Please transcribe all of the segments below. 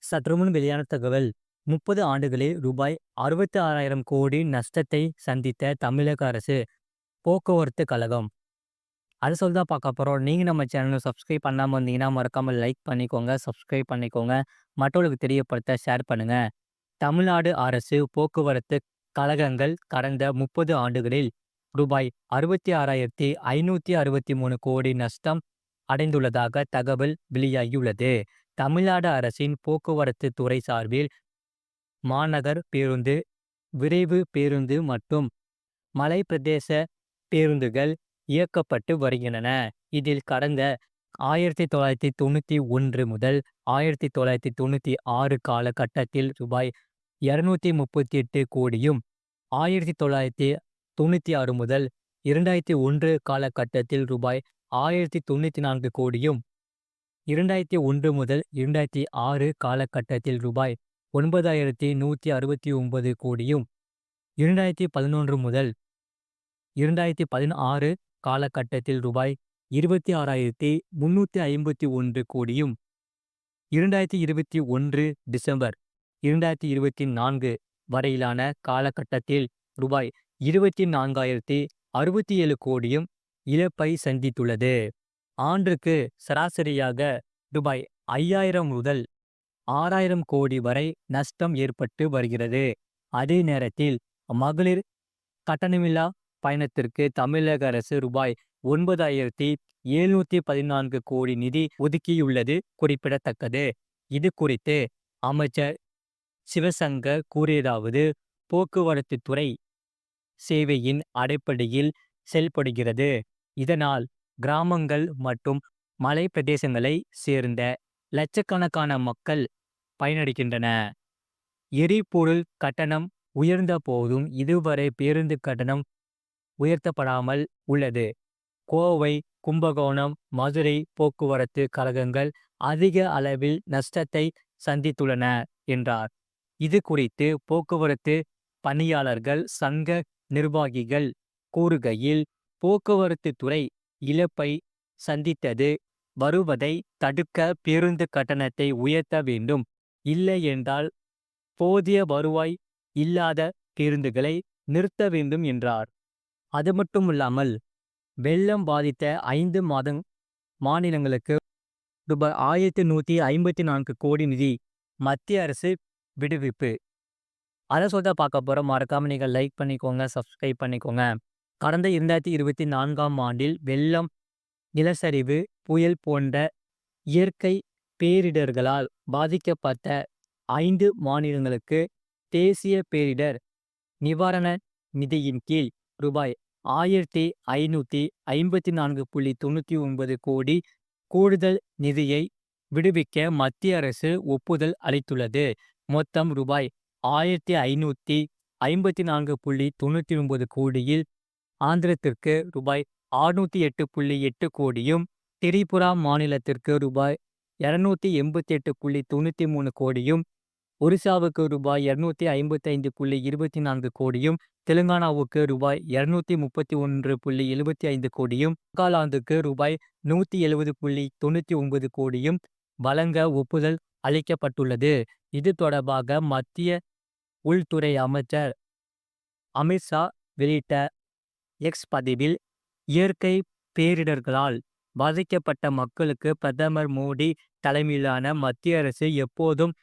சற்றுமுன் வெளியான தகவல் 30 ஆண்டுகளில் ரூபாய் 66,000 கோடி நஷ்டத்தை சந்தித்த தமிழக அரசு போக்குவரத்து கழகம். அது சொல்லி தான் பார்க்க போறோம். நீங்க நம்ம சேனலை சப்ஸ்கிரைப் பண்ணாம இருந்தீங்கன்னா மறக்காம லைக் பண்ணிக்கோங்க, சப்ஸ்கிரைப் பண்ணிக்கோங்க. மற்றவர்களுக்கு தெரியப்படுத்த ஷேர் பண்ணுங்க. தமிழ்நாடு அரசு போக்குவரத்து கழகங்கள் கடந்த 30 ஆண்டுகளில் ரூபாய் 66,563 கோடி நஷ்டம் அடைந்துள்ளதாக தகவல் வெளியாகியுள்ளது. தமிழ்நாடு அரசின் போக்குவரத்து துறை சார்பில் மாநகர் பேருந்து, விரைவு பேருந்து மற்றும் மலை பிரதேச பேருந்துகள் இயக்கப்பட்டு வருகின்றன. இதில் கடந்த 1991 முதல் 1996 காலகட்டத்தில் ரூபாய் 238 கோடியும், 1996 முதல் 2001 காலகட்டத்தில் ரூபாய் 1094 கோடியும், 2001 முதல் 2006 காலகட்டத்தில் ரூபாய் 9,169 கோடியும், 2011 முதல் 2016 காலகட்டத்தில் ரூபாய் 26,351 கோடியும், 2021 டிசம்பர் 2024 வரையிலான காலகட்டத்தில் ரூபாய் 24,067 கோடியும் இழப்பை சந்தித்துள்ளது. ஆண்டுக்கு சராசரியாக ரூபாய் 5,000 முதல் 6,000 கோடி வரை நஷ்டம் ஏற்பட்டு வருகிறது. அதே நேரத்தில் மகளிர் கட்டணமில்லா பயணத்திற்கு தமிழக அரசு ரூபாய் 9,714 கோடி நிதி ஒதுக்கியுள்ளது குறிப்பிடத்தக்கது. இது குறித்து அமைச்சர் சிவசங்கர் கூறியதாவது: போக்குவரத்து துறை சேவையின் அடிப்படையில் செயல்படுகிறது. இதனால் கிராமங்கள் மற்றும் மலை பிரதேசங்களை சேர்ந்த லட்சக்கணக்கான மக்கள் பயனடைகின்றன. எரிபொருள் கட்டணம் உயர்ந்த போதும் இதுவரை பேருந்து கட்டணம் உயர்த்தப்படாமல் உள்ளது. கோவை, கும்பகோணம், மதுரை போக்குவரத்து கழகங்கள் அதிக அளவில் நஷ்டத்தை சந்தித்துள்ளன என்றார். இது குறித்து போக்குவரத்து பணியாளர்கள் சங்க நிர்வாகிகள் கூறுகையில், போக்குவரத்து துறை இழப்பை சந்தித்தது வருவதை தடுக்க பேருந்து கட்டணத்தை உயர்த்த வேண்டும். இல்லை என்றால் போதிய வருவாய் இல்லாத பேருந்துகளை நிறுத்த வேண்டும் என்றார். அது மட்டுமில்லாமல் வெள்ளம் பாதித்த 5 மாநிலங்களுக்கு ரூபாய் 1,154 கோடி நிதி மத்திய அரசு விடுவிப்பு. அதை சொல்ல பார்க்க போகிறோம். மறக்காம நீங்கள் லைக் பண்ணிக்கோங்க, சப்ஸ்கிரைப் பண்ணிக்கோங்க. கடந்த 2024ஆம் ஆண்டில் வெள்ளம், நிலச்சரிவு, புயல் போன்ற இயற்கை பேரிடர்களால் பாதிக்கப்பட்ட 5 மாநிலங்களுக்கு தேசிய பேரிடர் நிவாரண நிதியின் கீழ் ரூபாய் 1,554,99 கோடி கூடுதல் நிதியை விடுவிக்க மத்திய அரசு ஒப்புதல் அளித்துள்ளது. மொத்தம் ரூபாய் 1,554,99 கோடியில் ஆந்திரத்திற்கு ரூபாய் 608,8 கோடியும், திரிபுரா மாநிலத்திற்கு ரூபாய் 288,93 கோடியும், ஒரிசாவுக்கு ரூபாய் 255,24 கோடியும், தெலுங்கானாவுக்கு ரூபாய் 231,75 கோடியும், நாகாலாந்துக்கு ரூபாய் 170,99 கோடியும் வழங்க ஒப்புதல் அளிக்கப்பட்டுள்ளது. இது தொடர்பாக மத்திய உள்துறை அமைச்சர் அமித்ஷா வெளியிட்ட எக்ஸ் பதிவில், இயற்கை பேரிடர்களால் பாதிக்கப்பட்ட மக்களுக்கு பிரதமர் மோடி தலைமையிலான மத்திய அரசு எப்போதும்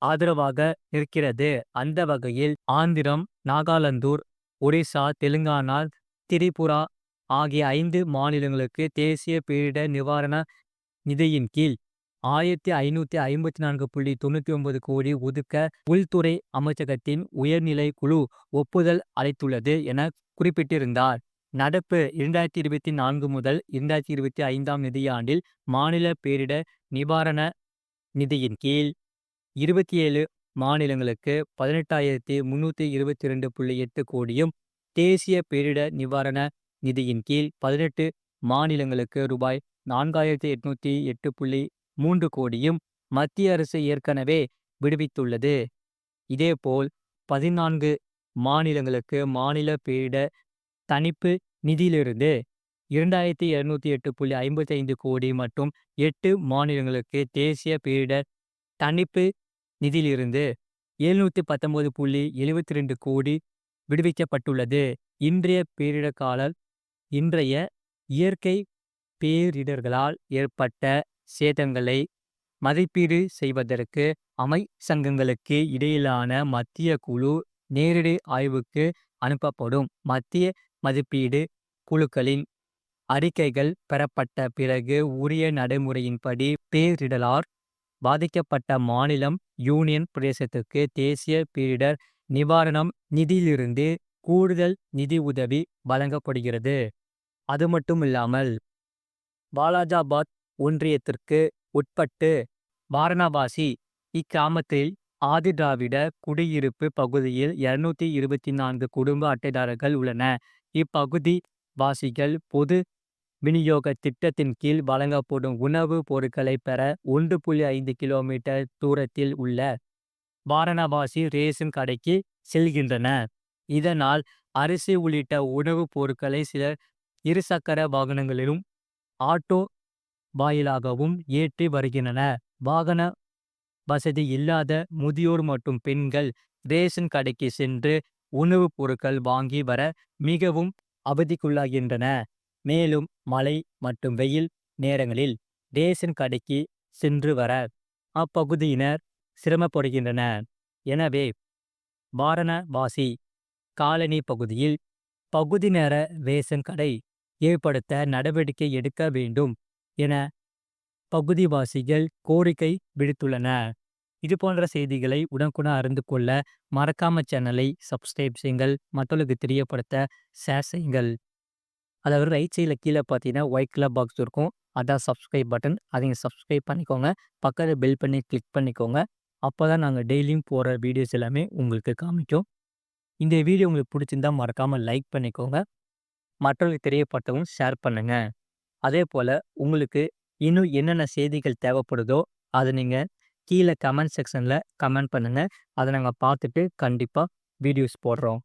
ஆதரவாக இருக்கிறது. அந்த வகையில் ஆந்திரம், நாகாலாந்து, ஒரிசா, தெலுங்கானா, திரிபுரா ஆகிய 5 மாநிலங்களுக்கு தேசிய பேரிடர் நிவாரண நிதியின் கீழ் 1,554,99 கோடி ஒதுக்க உள்துறை அமைச்சகத்தின் உயர்நிலை குழு ஒப்புதல் அளித்துள்ளது என குறிப்பிட்டிருந்தார். நடப்பு 2024 முதல் 2025ஆம் நிதியாண்டில் மாநில பேரிடர் நிவாரண நிதியின் கீழ் 27 மாநிலங்களுக்கு 18,322,8 கோடியும், தேசிய பேரிடர் நிவாரண நிதியின் கீழ் 18 மாநிலங்களுக்கு ரூபாய் 4,808,3 கோடியும் மத்திய அரசு ஏற்கனவே விடுவித்துள்ளது. இதேபோல் 14 மாநிலங்களுக்கு மாநில பேரிடர் தணிப்பு நிதியிலிருந்து 2,208,55 கோடி மற்றும் 8 மாநிலங்களுக்கு தேசிய பேரிடர் தணிப்பு நிதியிலிருந்து 719.72 கோடி விடுவிக்கப்பட்டுள்ளது. இன்றைய இயற்கை பேரிடர்களால் ஏற்பட்ட சேதங்களை மதிப்பீடு செய்வதற்கு அமைச்சகங்களுக்கு இடையிலான மத்திய குழு நேரடி ஆய்வுக்கு அனுப்பப்படும். மத்திய மதிப்பீடு குழுக்களின் அறிக்கைகள் பெறப்பட்ட பிறகு உரிய நடைமுறையின்படி பேரிடரால் பாதிக்கப்பட்ட மாநிலம், யூனியன் பிரதேசத்துக்கு தேசிய பேரிடர் நிவாரணம் நிதியிலிருந்து கூடுதல் நிதி உதவி வழங்கப்படுகிறது. அது மட்டுமில்லாமல் வாலாஜாபாத் ஒன்றியத்திற்கு உட்பட்டு வாரணாசி இக்கிராமத்தில் ஆதிதிராவிட குடியிருப்பு பகுதியில் 224 குடும்ப அட்டைதாரர்கள் உள்ளன. இப்பகுதி வாசிகள் பொது விநியோக திட்டத்தின் கீழ் வழங்கப்படும் உணவுப் பொருட்களை பெற 1.5 கிலோமீட்டர் தூரத்தில் உள்ள வாரணாசி ரேஷன் கடைக்கு செல்கின்றனர். இதனால் அரிசி உள்ளிட்ட உணவுப் பொருட்களை சிலர் இருசக்கர வாகனங்களிலும் ஆட்டோ வாயிலாகவும் ஏற்றி வருகின்றனர். வாகன வசதி இல்லாத முதியோர் மற்றும் பெண்கள் ரேஷன் கடைக்கு சென்று உணவுப் பொருட்கள் வாங்கி வர மிகவும் அவதிக்குள்ளாகின்றனர். மேலும் மழை மற்றும் வெயில் நேரங்களில் ரேஷன் கடைக்கு சென்று வர அப்பகுதியினர் சிரமப்படுகின்றனர். எனவே வாரணாசி காலனி பகுதியில் பகுதி நேர ரேஷன் கடை ஏற்படுத்த நடவடிக்கை எடுக்க வேண்டும் என பகுதிவாசிகள் கோரிக்கை விடுத்துள்ளனர். இது போன்ற செய்திகளை உடனுக்குடன் அறிந்து கொள்ள மறக்காம சேனலை சப்ஸ்கிரைப் செய்யுங்கள். மற்றவர்களுக்கு தெரியப்படுத்த ஷேர் செய்யுங்கள். அதாவது ரைட் சைடில் கீழே பார்த்தீங்கன்னா ஒயிட் கலர் பாக்ஸ் இருக்கும். அதான் சப்ஸ்கிரைப் பட்டன். அதையும் சப்ஸ்கிரைப் பண்ணிக்கோங்க. பக்கத்தில் பெல் பண்ணி கிளிக் பண்ணிக்கோங்க. அப்போ தான் நாங்கள் டெய்லியும் போகிற வீடியோஸ் எல்லாமே உங்களுக்கு காமிக்கும். இந்த வீடியோ உங்களுக்கு பிடிச்சிருந்தா மறக்காமல் லைக் பண்ணிக்கோங்க. மற்றவர்களுக்கு தெரியப்படுத்தவும் ஷேர் பண்ணுங்கள். அதே போல் உங்களுக்கு இன்னும் என்னென்ன செய்திகள் தேவைப்படுதோ அதை நீங்கள் கீழே கமெண்ட் செக்ஷனில் கமெண்ட் பண்ணுங்கள். அதை நாங்கள் பார்த்துட்டு கண்டிப்பாக வீடியோஸ் போடுறோம்.